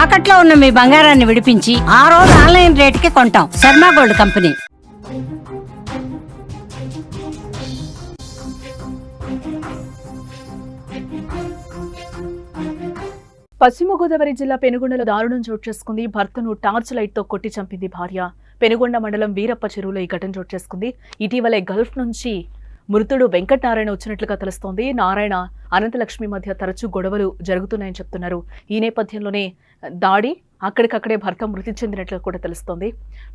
తాకట్లో ఉన్న మీ బంగారాన్ని విడిపించి ఆ రోజు ఆన్లైన్ రేటుకి కొంటాం. Sharma gold company. పశ్చిమ గోదావరి జిల్లా పెనుగొండలో దారుణం చోటు చేసుకుంది. భర్తను టార్చ్ లైట్ తో కొట్టి చంపింది భార్య. పెనుగొండ మండలం వీరప్ప చెరువులో ఈ ఘటన చోటు చేసుకుంది. ఇటీవలే గల్ఫ్ నుంచి మృతుడు వెంకటనారాయణ వచ్చినట్లుగా తెలుస్తోంది. నారాయణ అనంతలక్ష్మి మధ్య తరచూ గొడవలు జరుగుతున్నాయని చెప్తున్నారు. ఈ నేపథ్యంలోనే దాడి, అక్కడికక్కడే భర్త మృతి చెందినట్లు కూడా తెలుస్తోంది.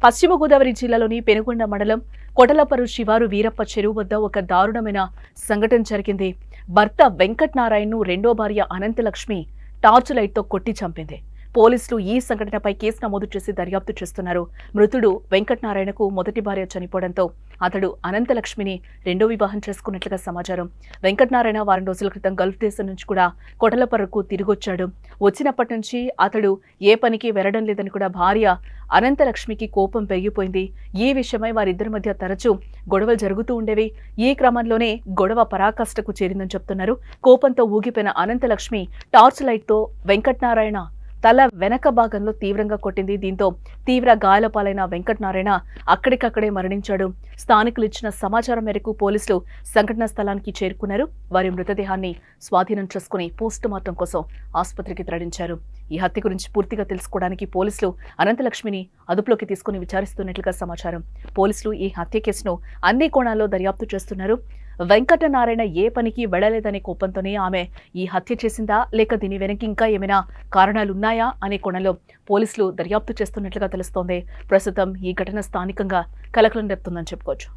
పశ్చిమ గోదావరి జిల్లాలోని పెనుగొండ మండలం కొటలపరు శివారు వీరప్ప చెరువు వద్ద ఒక దారుణమైన సంఘటన జరిగింది. భర్త వెంకటనారాయణను రెండో భార్య అనంతలక్ష్మి టార్చ్ లైట్ తో కొట్టి చంపింది. పోలీసులు ఈ సంఘటనపై కేసు నమోదు చేసి దర్యాప్తు చేస్తున్నారు. మృతుడు వెంకటనారాయణకు మొదటి భార్య చనిపోవడంతో అతడు అనంతలక్ష్మిని రెండో వివాహం చేసుకున్నట్లుగా సమాచారం. వెంకటనారాయణ వారం రోజుల క్రితం గల్ఫ్ దేశం నుంచి కూడా కొటలపర్రుకు తిరిగొచ్చాడు. వచ్చినప్పటి నుంచి అతడు ఏ పనికి వెళ్లడం లేదని కూడా భార్య అనంతలక్ష్మికి కోపం పెరిగిపోయింది. ఈ విషయమై వారిద్దరి మధ్య తరచూ గొడవలు జరుగుతూ ఉండేవి. ఈ క్రమంలోనే గొడవ పరాకాష్ఠకు చేరిందని చెప్తున్నారు. కోపంతో ఊగిపోయిన అనంతలక్ష్మి టార్చ్ లైట్ తో వెంకటనారాయణ తల వెనక భాగంలో తీవ్రంగా కొట్టింది. దీంతో తీవ్ర గాయాల పాలైన వెంకటనారాయణ అక్కడికక్కడే మరణించాడు. స్థానికులు ఇచ్చిన సమాచారం మేరకు పోలీసులు సంఘటనా స్థలానికి చేరుకున్నారు. వారి మృతదేహాన్ని స్వాధీనం చేసుకుని పోస్టుమార్టం కోసం ఆసుపత్రికి తరలించారు. ఈ హత్య గురించి పూర్తిగా తెలుసుకోవడానికి పోలీసులు అనంతలక్ష్మిని అదుపులోకి తీసుకుని విచారిస్తున్నట్లుగా సమాచారం. పోలీసులు ఈ హత్య కేసును అన్ని కోణాల్లో దర్యాప్తు చేస్తున్నారు. వెంకటనారాయణ ఏ పనికి వెళ్లలేదనే కోపంతోనే ఆమె ఈ హత్య చేసిందా, లేక దీని వెనక ఇంకా ఏమైనా కారణాలున్నాయా అనే కోణంలో పోలీసులు దర్యాప్తు చేస్తున్నట్లుగా తెలుస్తోంది. ప్రస్తుతం ఈ ఘటన స్థానికంగా కలకలం రేపుతుందని చెప్పుకోవచ్చు.